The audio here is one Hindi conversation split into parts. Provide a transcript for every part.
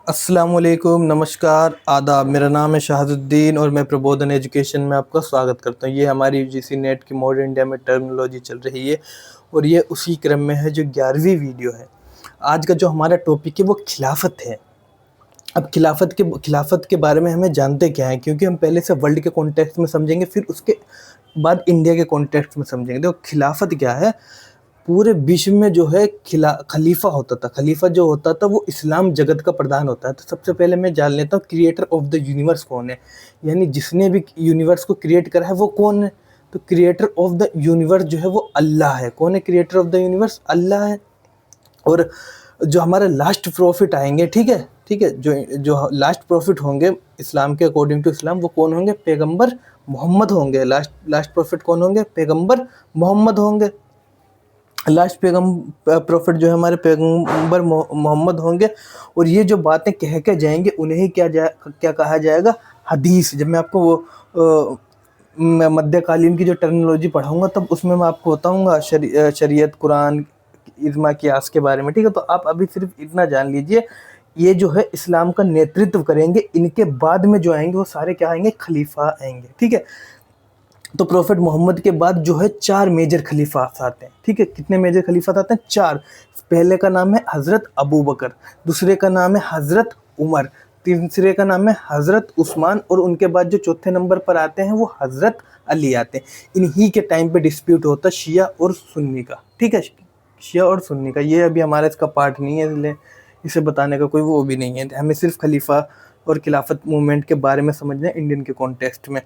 अस्सलामुअलैकुम, नमस्कार, आदाब। मेरा नाम है शहाजुद्दीन और मैं प्रबोधन एजुकेशन में आपका स्वागत करता हूँ। ये हमारी यूजीसी नेट की मॉडर्न इंडिया में टर्मिनोलॉजी चल रही है और ये उसी क्रम में है जो 11वीं वीडियो है। आज का जो हमारा टॉपिक है वो खिलाफत है। अब खिलाफत के बारे में हमें जानते क्या है, क्योंकि हम पहले से वर्ल्ड के कॉन्टेक्स्ट में समझेंगे, फिर उसके बाद इंडिया के कॉन्टेक्स्ट में समझेंगे। देखो खिलाफत क्या है। पूरे विश्व में जो है खलीफा होता था। खलीफा जो होता था वो इस्लाम जगत का प्रधान होता है। तो सबसे पहले मैं जान लेता हूँ क्रिएटर ऑफ द यूनिवर्स कौन है, यानी जिसने भी यूनिवर्स को क्रिएट करा है वो कौन है। तो क्रिएटर ऑफ द यूनिवर्स जो है वो अल्लाह है। कौन है क्रिएटर ऑफ द यूनिवर्स? अल्लाह है। और जो हमारे लास्ट प्रॉफिट आएंगे, ठीक है, जो जो लास्ट प्रॉफिट होंगे इस्लाम के अकॉर्डिंग टू इस्लाम, वो कौन होंगे? पैगंबर मोहम्मद होंगे। लास्ट प्रॉफिट कौन होंगे? पैगंबर मोहम्मद होंगे। लास्ट प्रॉफिट जो है हमारे पैगंबर मोहम्मद होंगे। और ये जो बातें कह के जाएंगे उन्हें ही क्या कहा जाएगा? हदीस। जब मैं आपको वो मैं मध्यकालीन की जो टर्मिनोलॉजी पढ़ाऊंगा तब उसमें मैं आपको बताऊंगा शरीयत, कुरान, इजमा, कियास के बारे में। ठीक है, तो आप अभी सिर्फ इतना जान लीजिए, ये जो है इस्लाम का नेतृत्व करेंगे। इनके बाद में जो आएंगे वो सारे क्या आएंगे? खलीफा आएंगे। ठीक है, तो प्रॉफिट मोहम्मद के बाद जो है 4 मेजर खलीफात आते हैं। ठीक है, कितने मेजर खलीफात आते हैं? 4। पहले का नाम है हज़रत अबू बकर, दूसरे का नाम है हज़रत उमर, तीसरे का नाम है हज़रत उस्मान, और उनके बाद जो चौथे नंबर पर आते हैं वो हज़रत अली आते हैं। इन्हीं के टाइम पे डिस्प्यूट होता है शिया और सुन्नी का। ठीक है, शिया और सुन्नी का। ये अभी हमारा इसका पार्ट नहीं है, इसलिए इसे बताने का कोई वो भी नहीं है। हमें सिर्फ खलीफा और खिलाफत मूवमेंट के बारे में समझना है इंडियन के कॉन्टेक्स्ट में।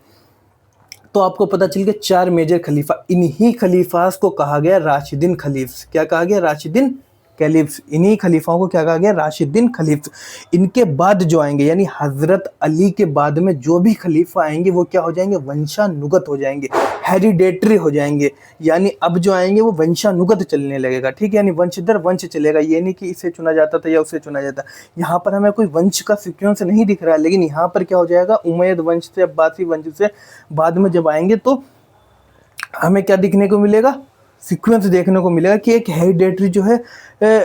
तो आपको पता चल गया 4 मेजर खलीफा। इन्हीं खलीफास को कहा गया राशिदीन खलीफ्स। क्या कहा गया? राशिदीन खलीफ्स। इन्हीं खलीफाओं को क्या कहा गया? राशिदीन खलीफ्स। इनके बाद जो आएंगे, यानी हजरत अली के बाद में जो भी खलीफा आएंगे वो क्या हो जाएंगे? वंशानुगत हो जाएंगे, हेरिडेटरी हो जाएंगे। यानी अब जो आएंगे वो वंशानुगत चलने लगेगा। ठीक है, यानी वंश दर वंश चलेगा। ये नहीं कि इसे चुना जाता था या उसे चुना जाता। यहाँ पर हमें कोई वंश का सीक्वेंस नहीं दिख रहा है, लेकिन यहाँ पर क्या हो जाएगा? उमैयद वंश से, अब्बासी वंश से बाद में जब आएंगे तो हमें क्या दिखने को मिलेगा? सीक्वेंस देखने को मिलेगा कि एक हेरिडेटरी जो है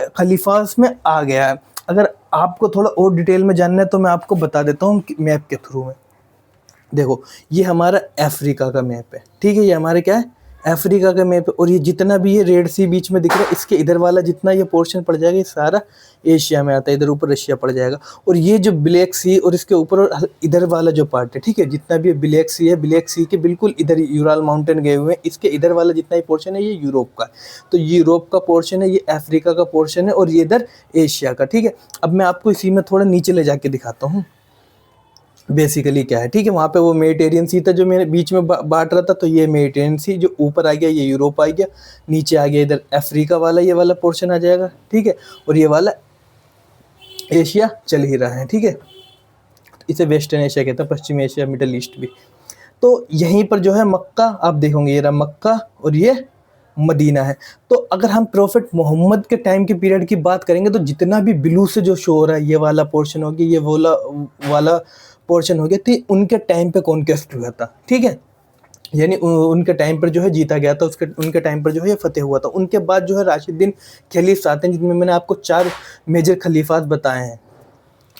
खलीफास में आ गया है। अगर आपको थोड़ा और डिटेल में जानना है तो मैं आपको बता देता हूँ मैप के थ्रू में। देखो ये हमारा अफ्रीका का मैप है। ठीक है, ये हमारे क्या है? अफ्रीका का मैप है। और ये जितना भी ये रेड सी बीच में दिख रहा है, इसके इधर वाला जितना ये पोर्शन पड़ जाएगा ये सारा एशिया में आता है। इधर ऊपर रशिया पड़ जाएगा। और ये जो ब्लैक सी और इसके ऊपर और इधर वाला जो पार्ट है, ठीक है, जितना भी ब्लैक सी है, ब्लैक सी के बिल्कुल इधर यूराल माउंटेन गए हुए हैं, इसके इधर वाला जितना ही पोर्शन है ये यूरोप का है। तो यूरोप का पोर्शन है, ये अफ्रीका का पोर्शन है, और ये इधर एशिया का। ठीक है, अब मैं आपको इसी में थोड़ा नीचे ले जाके दिखाता हूँ बेसिकली क्या है। ठीक है, वहाँ पे वो मेडिटेरियन सी था जो मैंने बीच में बांट रहा था, तो ये मेडिटेरियन सी जो ऊपर आ गया ये यूरोप आ गया, नीचे आ गया इधर अफ्रीका वाला ये वाला पोर्शन आ जाएगा। ठीक है, और ये वाला एशिया चल ही रहा है। ठीक है, इसे वेस्टर्न एशिया कहता है, पश्चिम एशिया, मिडल ईस्ट भी। तो यहीं पर जो है मक्का, आप देखोगे ये रहा मक्का और ये मदीना है। तो अगर हम प्रॉफिट मोहम्मद के टाइम के पीरियड की बात करेंगे तो जितना भी ब्लू से जो शो हो रहा है, ये वाला पोर्शन हो गया, ये वाला पोर्शन हो गया, तो उनके टाइम पे कॉन्क्वेस्ट हुआ था। ठीक है, यानी उनके टाइम पर जो है जीता गया था, उनके टाइम पर जो है ये फतेह हुआ था। उनके बाद जो है राशिदीन खलीफ आते हैं, जिनमें मैंने आपको 4 मेजर खलीफात बताए हैं।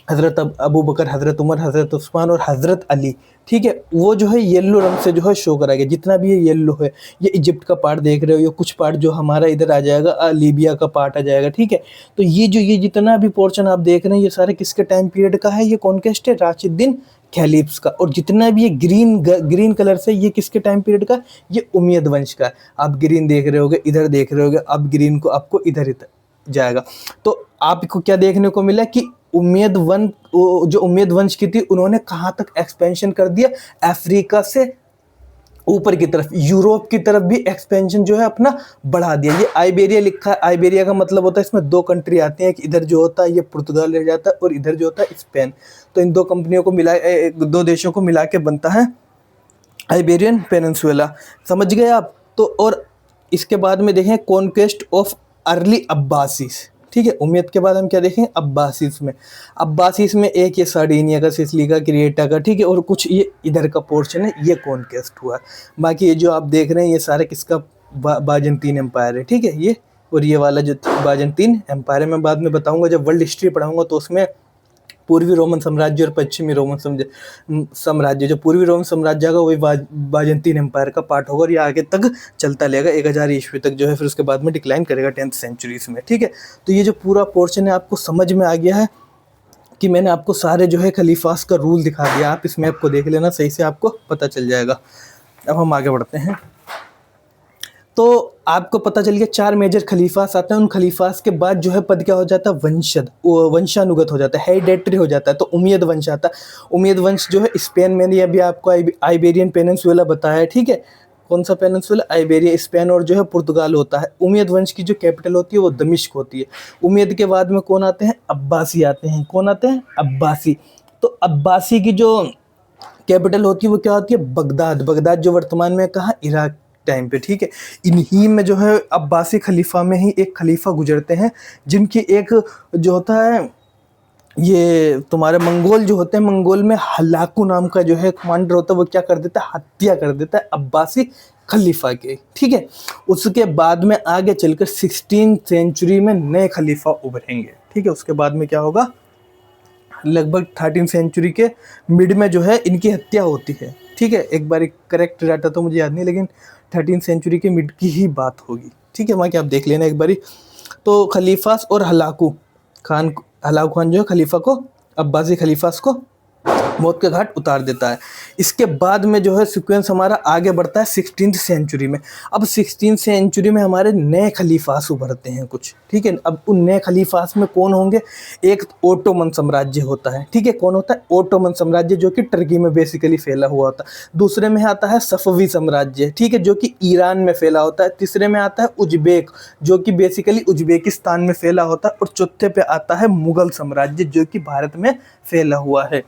हज़रत अबू बकर, हज़रत उमर, हज़रत उस्मान और हज़रत अली। ठीक है, वो जो है येलो रंग से जो है शो करा गया। जितना भी ये येलो है, ये इजिप्ट का पार्ट देख रहे हो, ये कुछ पार्ट जो हमारा इधर आ जाएगा, लीबिया का पार्ट आ जाएगा। ठीक है, तो ये जितना भी पोर्शन आप देख रहे हैं ये सारे किसके टाइम पीरियड का है? ये कॉन्क्वेस्ट है राशिदीन खलीफ्स का। और जितना भी ये ग्रीन कलर से, ये किसके टाइम पीरियड का? ये उमैयद वंश का है। आप ग्रीन देख रहे होगे, इधर देख रहे होगे, अब ग्रीन को आपको इधर जाएगा। तो आपको क्या देखने को मिला कि जो उम्मीद वंश की थी उन्होंने कहाँ तक एक्सपेंशन कर दिया? अफ्रीका से ऊपर की तरफ, यूरोप की तरफ भी एक्सपेंशन जो है अपना बढ़ा दिया। ये आइबेरिया लिखा है, आइबेरिया का मतलब होता है इसमें 2 कंट्री आती हैं, इधर जो होता है ये पुर्तगाल रह जाता है और इधर जो होता है स्पेन। तो इन 2 कंपनियों को मिला, 2 देशों को मिला के बनता है आइबेरियन पेनिनसुला। समझ गए आप? तो और इसके बाद में देखें कॉन्क्वेस्ट ऑफ अर्ली अब्बासीस। ठीक है, उम्मीद के बाद हम क्या देखेंगे? अब्बासीस में एक ये सार्डिनिया का, सिसिली का, क्रिएटा का, ठीक है, और कुछ ये इधर का पोर्शन है, ये कॉन्क्वेस्ट हुआ। बाकी ये जो आप देख रहे हैं ये सारे किसका? बाजेंटीन एम्पायर है। ठीक है, ये और ये वाला जो बाजेंटीन एम्पायर है। मैं बाद में बताऊंगा, जब वर्ल्ड हिस्ट्री पढ़ाऊंगा तो उसमें पूर्वी रोमन साम्राज्य और पश्चिमी रोमन साम्राज्य। जो पूर्वी रोमन साम्राज्य का वही बाजेंटीन एम्पायर का पार्ट होगा और ये आगे तक चलता रहेगा 1000 ईस्वी तक जो है, फिर उसके बाद में डिक्लाइन करेगा 10th सेंचुरीज में। ठीक है, तो ये जो पूरा पोर्शन है आपको समझ में आ गया है कि मैंने आपको सारे जो है खलीफास का रूल दिखा दिया। आप इस मैप को देख लेना, सही से आपको पता चल जाएगा। अब हम आगे बढ़ते हैं। तो आपको पता चल गया 4 मेजर खलीफास आते हैं। उन खलीफास के बाद जो है पद क्या हो जाता है, वंशानुगत हो जाता है, हेरिडेटरी हो जाता है। तो उमैयद वंश आता है। उमैयद वंश जो है स्पेन में, ये भी आपको आइबेरियन पेनिनसुला बताया है। ठीक है, कौन सा पेनिनसुला, आइबेरिया, स्पेन और जो है पुर्तगाल होता है। उमैयद वंश की जो कैपिटल होती है वो दमिश्क होती है। उमैयद के बाद में कौन आते हैं, अब्बासी आते हैं। कौन आते हैं, अब्बासी। तो अब्बासी की जो कैपिटल होती है वो क्या होती है, बगदाद। बगदाद जो वर्तमान में कहाँ, इराक टाइम पे। ठीक है, इन्हीं में जो है अब्बासी खलीफा में ही एक खलीफा गुजरते हैं, जिनकी एक जो होता है, ये तुम्हारे मंगोल जो होते हैं, मंगोल में हलाकू नाम का जो है कमांडर होता है, वो क्या कर देता है, हत्या कर देता है अब्बासी खलीफा के। ठीक है, उसके बाद में आगे चलकर 16th सेंचुरी में नए खलीफा उभरेंगे। ठीक है, उसके बाद में क्या होगा, लगभग 13th सेंचुरी के मिड में जो है इनकी हत्या होती है। ठीक है, एक बार करेक्ट डाटा तो मुझे याद नहीं, लेकिन 13th सेंचुरी के मिड की ही बात होगी। ठीक है, वहाँ क्या आप देख लेना एक बारी। तो खलीफास और हलाकू खान जो है खलीफा को, अब्बासी खलीफास को मौत के घाट उतार देता है। इसके बाद में जो है सीक्वेंस हमारा आगे बढ़ता है 16th सेंचुरी में। अब 16th सेंचुरी में हमारे नए खलीफास उभरते हैं कुछ। ठीक है, अब उन नए खलीफास में कौन होंगे, एक ओटोमन साम्राज्य होता है। ठीक है, कौन होता है, ओटोमन साम्राज्य, जो कि टर्की में बेसिकली फैला हुआ होता है। दूसरे में आता है सफवी साम्राज्य, ठीक है, जो कि ईरान में फैला होता है। तीसरे में आता है उज्बेक, जो कि बेसिकली उज्बेकिस्तान में फैला होता है। और चौथे पे आता है मुगल साम्राज्य, जो कि भारत में फैला हुआ है,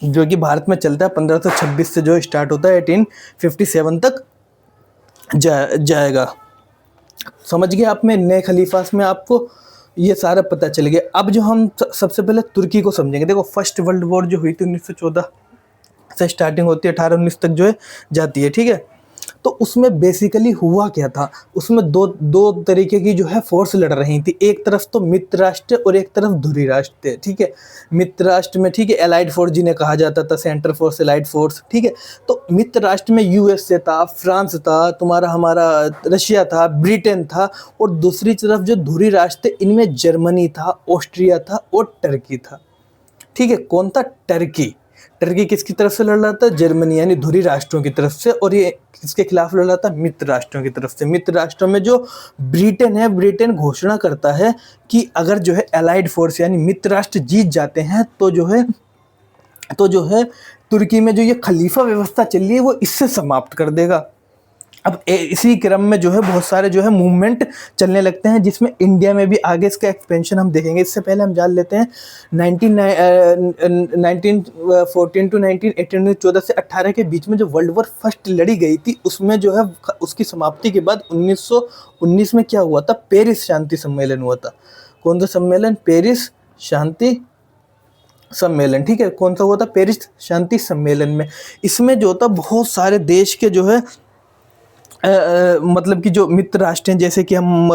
जो कि भारत में चलता है 1526 से जो स्टार्ट होता है 1857 तक जाएगा। समझ गए आप, में नए खलीफास में आपको ये सारा पता चल गया। अब जो हम सबसे पहले तुर्की को समझेंगे। देखो, फर्स्ट वर्ल्ड वॉर जो हुई थी 1914 से स्टार्टिंग होती है, 1819 तक जो है जाती है। ठीक है, तो उसमें बेसिकली हुआ क्या था, उसमें दो तरीके की जो है फोर्स लड़ रही थी। एक तरफ तो मित्र राष्ट्र और एक तरफ धुरी राष्ट्र थे। ठीक है, मित्र राष्ट्र में, ठीक है, एलाइड फोर्स जिन्हें कहा जाता था, सेंट्रल फोर्स, एलाइड फोर्स। ठीक है, तो मित्र राष्ट्र में यूएसए था, फ्रांस था, तुम्हारा हमारा रशिया था, ब्रिटेन था। और दूसरी तरफ जो धुरी राष्ट्र थे, इनमें जर्मनी था, ऑस्ट्रिया था और टर्की था। ठीक है, कौन था, टर्की। टर्की किसकी तरफ से लड़ रहा था, जर्मनी यानी धुरी राष्ट्रों की तरफ से। और ये किसके खिलाफ लड़ रहा था, मित्र राष्ट्रों की तरफ से। मित्र राष्ट्रों में जो ब्रिटेन है, ब्रिटेन घोषणा करता है कि अगर जो है एलाइड फोर्स यानी मित्र राष्ट्र जीत जाते हैं तो जो है तुर्की में जो ये खलीफा व्यवस्था चल रही है वो इससे समाप्त कर देगा। अब इसी क्रम में जो है बहुत सारे जो है मूवमेंट चलने लगते हैं, जिसमें इंडिया में भी आगे इसका एक्सपेंशन हम देखेंगे। इससे पहले हम जान लेते हैं 1914 टू 1918, 14 से 18 के बीच में जो वर्ल्ड वॉर फर्स्ट लड़ी गई थी, उसमें जो है उसकी समाप्ति के बाद 1919 में क्या हुआ था, पेरिस शांति सम्मेलन हुआ था। कौन सा सम्मेलन, पेरिस शांति सम्मेलन। ठीक है, कौन सा हुआ था, पेरिस शांति सम्मेलन में। इसमें जो था बहुत सारे देश के जो है मतलब कि जो मित्र राष्ट्र हैं, जैसे कि हम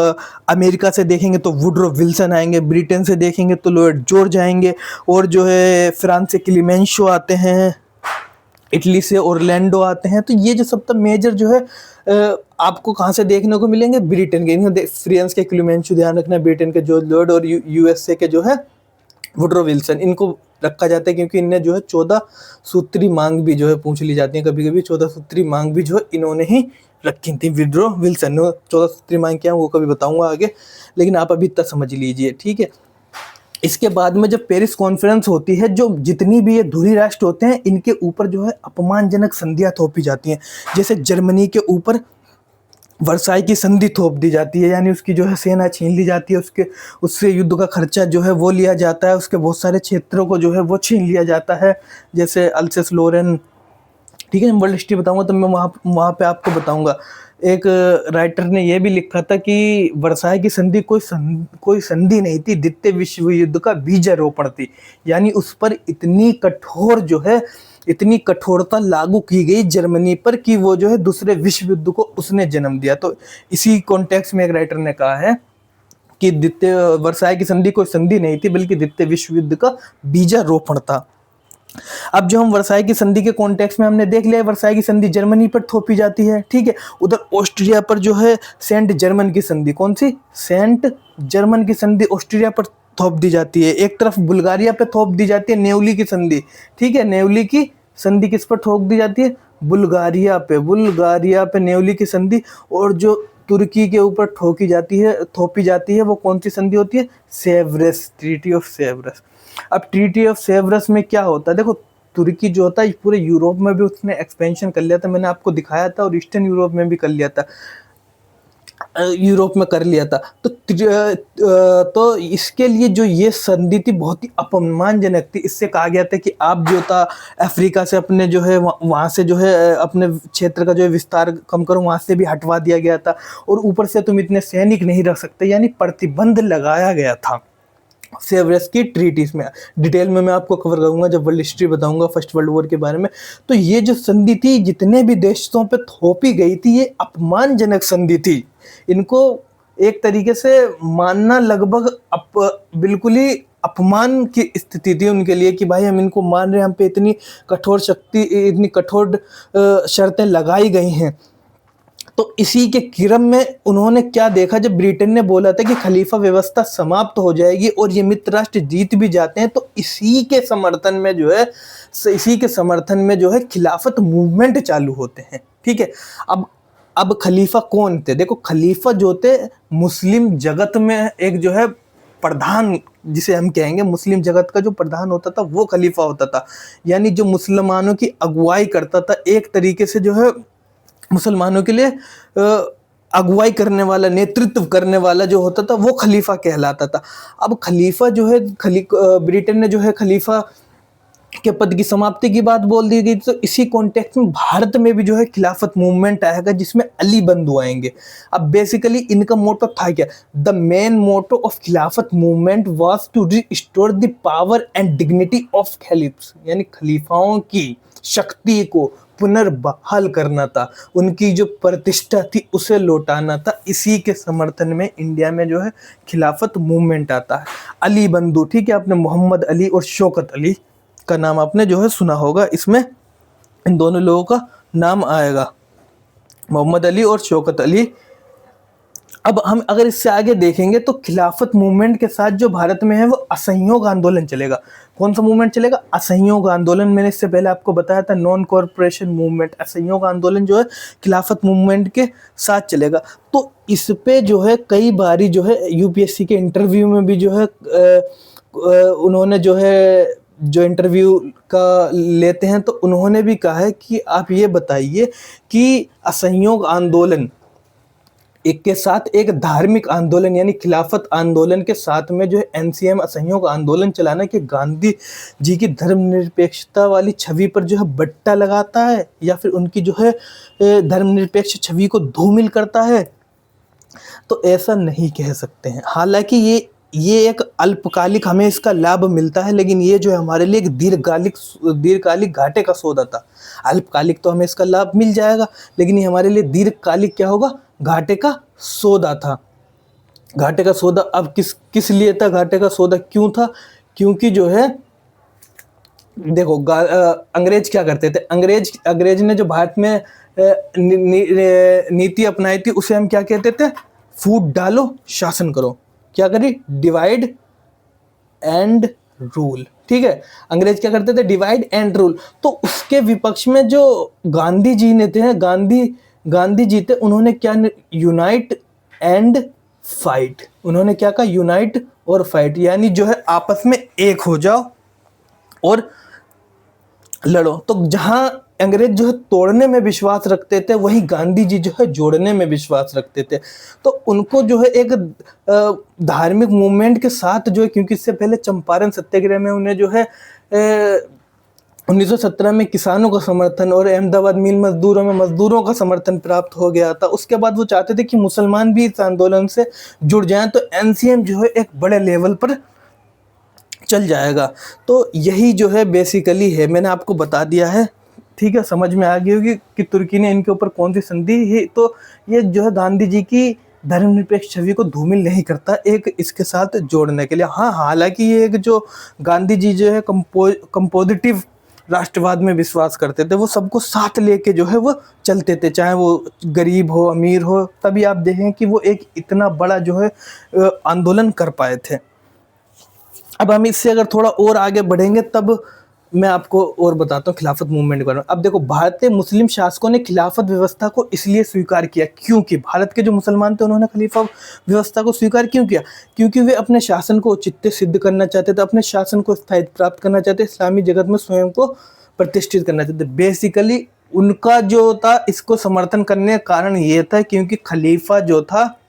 अमेरिका से देखेंगे तो वुडरो विल्सन आएंगे, ब्रिटेन से देखेंगे तो लॉर्ड जॉर्ज आएंगे, और जो है फ्रांस से क्लीमेंशो आते हैं, इटली से ओरलैंडो आते हैं। तो ये जो सब तो मेजर जो है आपको कहाँ से देखने को मिलेंगे, ब्रिटेन के। फ्रांस के क्लीमेंशो ध्यान रखना, ब्रिटेन के जॉर्ज लॉर्ड, और यूएसए के जो है वुडरो विल्सन, इनको रखा जाता है क्योंकि इनने जो है 14 सूत्री मांग भी जो है पूछ ली जाती है कभी कभी। 14 सूत्री मांग भी जो है इन्होंने ही रखी थी, वुडरो विल्सन। 14 सूत्री मांग क्या है वो कभी बताऊंगा आगे, लेकिन आप अभी तक समझ लीजिए। ठीक है, इसके बाद में जब पेरिस कॉन्फ्रेंस होती है, जो जितनी भी ये धुरी राष्ट्र होते हैं इनके ऊपर जो है अपमानजनक संधियां थोपी जाती हैं। जैसे जर्मनी के ऊपर वर्साई की संधि थोप दी जाती है, यानी उसकी जो है सेना छीन ली जाती है, उससे युद्ध का खर्चा जो है वो लिया जाता है, उसके बहुत सारे क्षेत्रों को जो है वो छीन लिया जाता है, जैसे अल्सेस लॉरेन। ठीक है, वर्ल्ड हिस्ट्री बताऊंगा तो मैं वहाँ पे आपको बताऊंगा। एक राइटर ने यह भी लिखा था कि वर्साई की संधि कोई संधि नहीं थी, द्वितीय विश्व युद्ध का बीजारोपण थी। यानी उस पर इतनी कठोरता लागू की गई जर्मनी पर कि वो जो है दूसरे विश्व युद्ध को उसने जन्म दिया। तो इसी कॉन्टेक्स्ट में एक राइटर ने कहा है कि द्वितीय वर्साय की संधि कोई संधि नहीं थी, बल्कि द्वितीय विश्व युद्ध का बीजारोपण था। अब जो हम वर्साई की संधि के कॉन्टेक्स्ट में हमने देख लिया, वर्साई की संधि जर्मनी पर थोपी जाती है, ठीक है। उधर ऑस्ट्रिया पर जो है सेंट जर्मन की संधि, कौन सी, सेंट जर्मन की संधि ऑस्ट्रिया पर थोप दी जाती है। एक तरफ बुल्गारिया पे थोप दी जाती है नेवली की संधि, ठीक है। नेवली की संधि किस पर थोप दी जाती है, बुल्गारिया पे, बुल्गारिया पे नेवली की संधि। और जो तुर्की के ऊपर ठोकी जाती है, थोपी जाती है, वो कौन सी संधि होती है, सेवरस, ट्रीटी ऑफ सेवरस। अब ट्रीटी ऑफ सेवरस में क्या होता है, देखो तुर्की जो होता है पूरे यूरोप में भी उसने एक्सपेंशन कर लिया था, मैंने आपको दिखाया था, और ईस्टर्न यूरोप में भी कर लिया था, यूरोप में कर लिया था। तो इसके लिए जो ये संधि थी बहुत ही अपमानजनक थी। इससे कहा गया था कि आप जो था अफ्रीका से अपने जो है वहाँ से जो है अपने क्षेत्र का जो है विस्तार कम करो, वहाँ से भी हटवा दिया गया था, और ऊपर से तुम इतने सैनिक नहीं रख सकते, यानी प्रतिबंध लगाया गया था सेवरस की ट्रीटीज में। डिटेल में मैं आपको कवर करूंगा जब वर्ल्ड हिस्ट्री बताऊंगा फर्स्ट वर्ल्ड वॉर के बारे में। तो ये जो संधि थी जितने भी देशों पे थोपी गई थी, ये अपमानजनक संधि थी। इनको एक तरीके से मानना लगभग बिल्कुल ही अपमान की स्थिति थी उनके लिए कि भाई हम इनको मान रहे हैं, हम पे इतनी कठोर शक्ति, इतनी कठोर शर्तें लगाई गई हैं। तो इसी के क्रम में उन्होंने क्या देखा, जब ब्रिटेन ने बोला था कि खलीफा व्यवस्था समाप्त हो जाएगी और ये मित्र राष्ट्र जीत भी जाते हैं, तो इसी के समर्थन में जो है खिलाफत मूवमेंट चालू होते हैं, ठीक है। अब खलीफा कौन थे, देखो खलीफा जो थे मुस्लिम जगत में एक जो है प्रधान, जिसे हम कहेंगे मुस्लिम जगत का जो प्रधान होता था वो खलीफा होता था, यानी जो मुसलमानों की अगुवाई करता था, एक तरीके से जो है मुसलमानों के लिए अगुवाई करने वाला, नेतृत्व करने वाला जो होता था वो खलीफा कहलाता था। अब खलीफा जो है ब्रिटेन ने जो है खलीफा के पद की समाप्ति की बात बोल दी गई। तो इसी कॉन्टेक्स्ट में भारत में भी जो है खिलाफत मूवमेंट आएगा, जिसमें अली बंधु आएंगे। अब बेसिकली इनका मोटो था क्या, the main motto of Khilafat movement was to restore the power and dignity of caliphs, यानी खलीफाओं की शक्ति को पुनर्बहाल करना था, उनकी जो प्रतिष्ठा थी उसे लौटाना था। इसी के समर्थन में इंडिया में जो है खिलाफत मूवमेंट आता है। अली बंधु, ठीक है, आपने मोहम्मद अली और शौकत अली का नाम आपने जो है सुना होगा, इसमें इन दोनों लोगों का नाम आएगा, मोहम्मद अली और शौकत अली। अब हम अगर इससे आगे देखेंगे तो खिलाफत मूवमेंट के साथ जो भारत में है वो असहयोग आंदोलन चलेगा। कौन सा मूवमेंट चलेगा, असहयोग आंदोलन। मैंने इससे पहले आपको बताया था नॉन कॉर्पोरेशन मूवमेंट, असहयोग आंदोलन जो है खिलाफत मूवमेंट के साथ चलेगा। तो इस पे जो है कई बारी जो है यूपीएससी के इंटरव्यू में भी जो है उन्होंने जो इंटरव्यू का लेते हैं तो उन्होंने भी कहा है कि आप ये बताइए कि असहयोग आंदोलन एक के साथ एक धार्मिक आंदोलन यानी खिलाफत आंदोलन के साथ में जो है एनसीएम असहयोग आंदोलन चलाना कि गांधी जी की धर्मनिरपेक्षता वाली छवि पर जो है बट्टा लगाता है, या फिर उनकी जो है धर्मनिरपेक्ष छवि को धूमिल करता है। तो ऐसा नहीं कह सकते हैं। हालांकि ये एक अल्पकालिक हमें इसका लाभ मिलता है, लेकिन ये जो है हमारे लिए एक दीर्घकालिक घाटे का सौदा था। अल्पकालिक तो हमें इसका लाभ मिल जाएगा, लेकिन ये हमारे लिए दीर्घकालिक क्या होगा, घाटे का सौदा था। घाटे का सौदा अब किस लिए था, घाटे का सौदा क्यों था, क्योंकि जो है देखो अंग्रेज क्या करते थे, अंग्रेज ने जो भारत में नीति अपनाई थी उसे हम क्या कहते थे, फूट डालो शासन करो। क्या करी, डिवाइड एंड रूल, ठीक है। अंग्रेज क्या करते थे, डिवाइड एंड रूल। तो उसके विपक्ष में जो गांधी जी ने थे, गांधी जी थे, उन्होंने क्या, यूनाइट एंड फाइट। उन्होंने क्या कहा, यूनाइट और फाइट, यानी जो है आपस में एक हो जाओ और लड़ो। तो जहां अंग्रेज जो है तोड़ने में विश्वास रखते थे, वही गांधी जी जो है जोड़ने में विश्वास रखते थे। तो उनको जो है एक धार्मिक मूवमेंट के साथ जो है, क्योंकि इससे पहले चंपारण सत्याग्रह में उन्हें जो है 1917 में किसानों का समर्थन और अहमदाबाद मिल मजदूरों में मजदूरों का समर्थन प्राप्त हो गया था। उसके बाद वो चाहते थे कि मुसलमान भी इस आंदोलन से जुड़ जाएं, तो एनसीएम जो है एक बड़े लेवल पर चल जाएगा। तो यही जो है बेसिकली है, मैंने आपको बता दिया है, ठीक है। समझ में आ गई होगी कि तुर्की ने इनके ऊपर कौन सी संधि है। तो ये जो है गांधी जी की धर्मनिरपेक्ष छवि को धूमिल नहीं करता एक इसके साथ जोड़ने के लिए। हाँ, हालांकि ये एक जो गांधी जी जो है कंपोजिटिव राष्ट्रवाद में विश्वास करते थे, वो सबको साथ लेके जो है वो चलते थे, चाहे वो गरीब हो अमीर हो। तभी आप देखें कि वो एक इतना बड़ा जो है आंदोलन कर पाए थे। अब हम इससे अगर थोड़ा और आगे बढ़ेंगे तब मैं आपको और बताता हूँ खिलाफत मूवमेंट के बारे में। अब देखो, भारतीय मुस्लिम शासकों ने खिलाफत व्यवस्था को इसलिए स्वीकार किया क्योंकि भारत के जो मुसलमान थे उन्होंने खलीफा व्यवस्था को स्वीकार क्यों किया? क्योंकि वे अपने शासन को औचित्य सिद्ध करना चाहते थे, अपने शासन को स्थायित्व प्राप्त करना चाहते, इस्लामी जगत में स्वयं को प्रतिष्ठित करना चाहते। बेसिकली उनका जो था इसको समर्थन करने का कारण ये था क्योंकि खलीफा जो था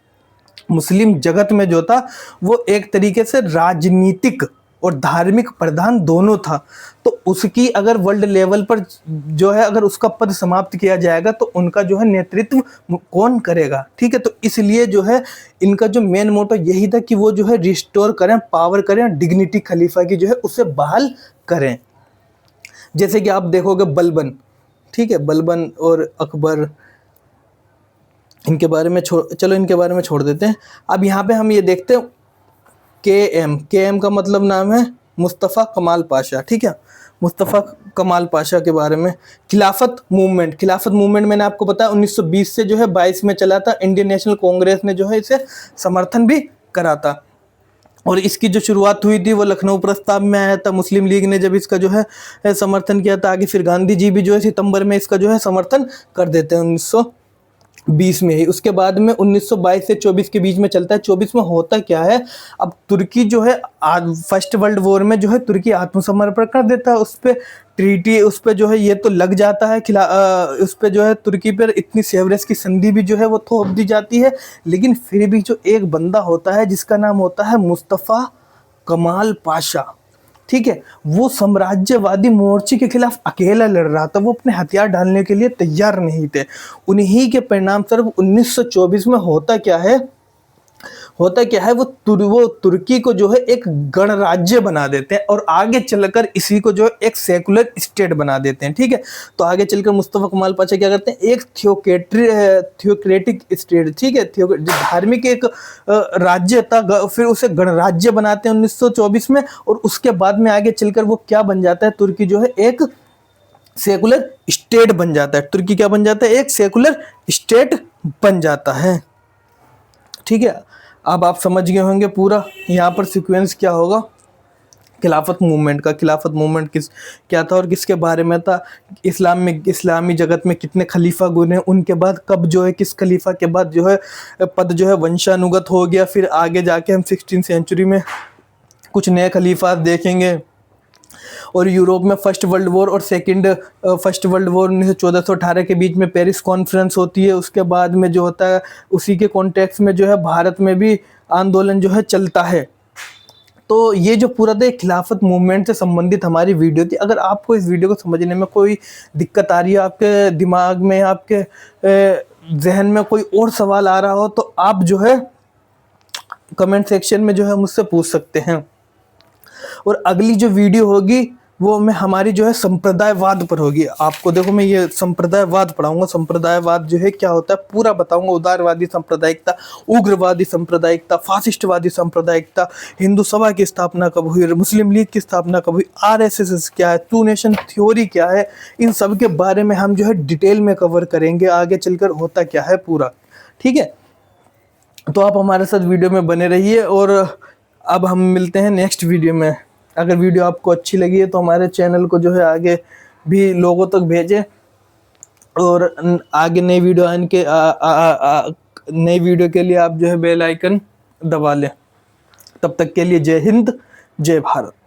मुस्लिम जगत में जो था वो एक तरीके से राजनीतिक और धार्मिक प्रधान दोनों था। तो उसकी अगर वर्ल्ड लेवल पर जो है अगर उसका पद समाप्त किया जाएगा तो उनका जो है नेतृत्व कौन करेगा? ठीक है, तो इसलिए जो है इनका जो मेन मोटो यही था कि वो जो है रिस्टोर करें, पावर करें, डिग्निटी खलीफा की जो है उसे बहाल करें। जैसे कि आप देखोगे बलबन, ठीक है, बलबन और अकबर, इनके बारे में चलो इनके बारे में छोड़ देते हैं। अब यहाँ पे हम ये देखते हैं के एम का मतलब नाम है मुस्तफ़ा कमाल पाशा, ठीक है, मुस्तफ़ा कमाल पाशा के बारे में। खिलाफत मूवमेंट मैंने आपको बताया 1920 से जो है 22 में चला था। इंडियन नेशनल कांग्रेस ने जो है इसे समर्थन भी करा था और इसकी जो शुरुआत हुई थी वो लखनऊ प्रस्ताव में आया था। मुस्लिम लीग ने जब इसका जो है समर्थन किया था, आगे फिर गांधी जी भी जो है सितंबर में इसका जो है समर्थन कर देते हैं 1920 में ही। उसके बाद में 1922 से 24 के बीच में चलता है। 24 में होता क्या है, अब तुर्की जो है फर्स्ट वर्ल्ड वॉर में जो है तुर्की आत्मसमर्पण कर देता है। उस पर ट्रीटी उस पर जो है ये तो लग जाता है, उस पर जो है तुर्की पर इतनी सेवरेस की संधि भी जो है वो थोप दी जाती है। लेकिन फिर भी जो एक बंदा होता है जिसका नाम होता है मुस्तफ़ा कमाल पाशा, ठीक है, वो साम्राज्यवादी मोर्चे के खिलाफ अकेला लड़ रहा था, वो अपने हथियार डालने के लिए तैयार नहीं थे। उन्हीं के परिणाम स्वरूप 1924 में होता क्या है वो तुर्की को जो है एक गणराज्य बना देते हैं और आगे चलकर इसी को जो है एक सेकुलर स्टेट बना देते हैं। ठीक है, तो आगे चलकर मुस्तफ़ा कमाल पाशा क्या करते हैं, एक थियोक्रेटिक स्टेट, ठीक है, धार्मिक एक राज्य था, फिर उसे गणराज्य बनाते हैं 1924 में। और उसके बाद में आगे चलकर वो क्या बन जाता है, तुर्की जो है एक सेकुलर स्टेट बन जाता है। तुर्की क्या बन जाता है, एक सेकुलर स्टेट बन जाता है। ठीक है, अब आप समझ गए होंगे पूरा यहाँ पर सीक्वेंस क्या होगा खिलाफत मूवमेंट का। खिलाफत मूवमेंट क्या था और किसके बारे में था, इस्लामी जगत में कितने खलीफा गुजरे, उनके बाद कब जो है किस खलीफा के बाद जो है पद जो है वंशानुगत हो गया। फिर आगे जाके हम 16वीं सेंचुरी में कुछ नए खलीफा देखेंगे। और यूरोप में फर्स्ट वर्ल्ड वॉर 1418 के बीच में पेरिस कॉन्फ्रेंस होती है। उसके बाद में जो होता है उसी के कॉन्टेक्स्ट में जो है भारत में भी आंदोलन जो है चलता है। तो ये जो पूरा था खिलाफत मूवमेंट से संबंधित हमारी वीडियो थी। अगर आपको इस वीडियो को समझने में कोई दिक्कत आ रही है, आपके दिमाग में, आपके जहन में कोई और सवाल आ रहा हो, तो आप जो है कमेंट सेक्शन में जो है मुझसे पूछ सकते हैं। और अगली जो वीडियो होगी वो मैं हमारी जो है संप्रदायवाद पर होगी। आपको देखो मैं ये संप्रदायवाद पढ़ाऊंगा। संप्रदायवाद जो है क्या होता है पूरा बताऊंगा। उदारवादी सांप्रदायिकता, उग्रवादी सांप्रदायिकता, फासिस्टवादी सांप्रदायिकता, हिंदू सभा की स्थापना कब हुई, मुस्लिम लीग की स्थापना कब हुई, आरएसएस क्या है, टू नेशन थ्योरी क्या है, इन सब के बारे में हम जो है डिटेल में कवर करेंगे आगे चलकर होता क्या है पूरा। ठीक है, तो आप हमारे साथ वीडियो में बने रहिए और अब हम मिलते हैं नेक्स्ट वीडियो में। अगर वीडियो आपको अच्छी लगी है तो हमारे चैनल को जो है आगे भी लोगों तक भेजें और आगे नई वीडियो आने के नई वीडियो के लिए आप जो है बेल आइकन दबा लें। तब तक के लिए जय हिंद, जय भारत।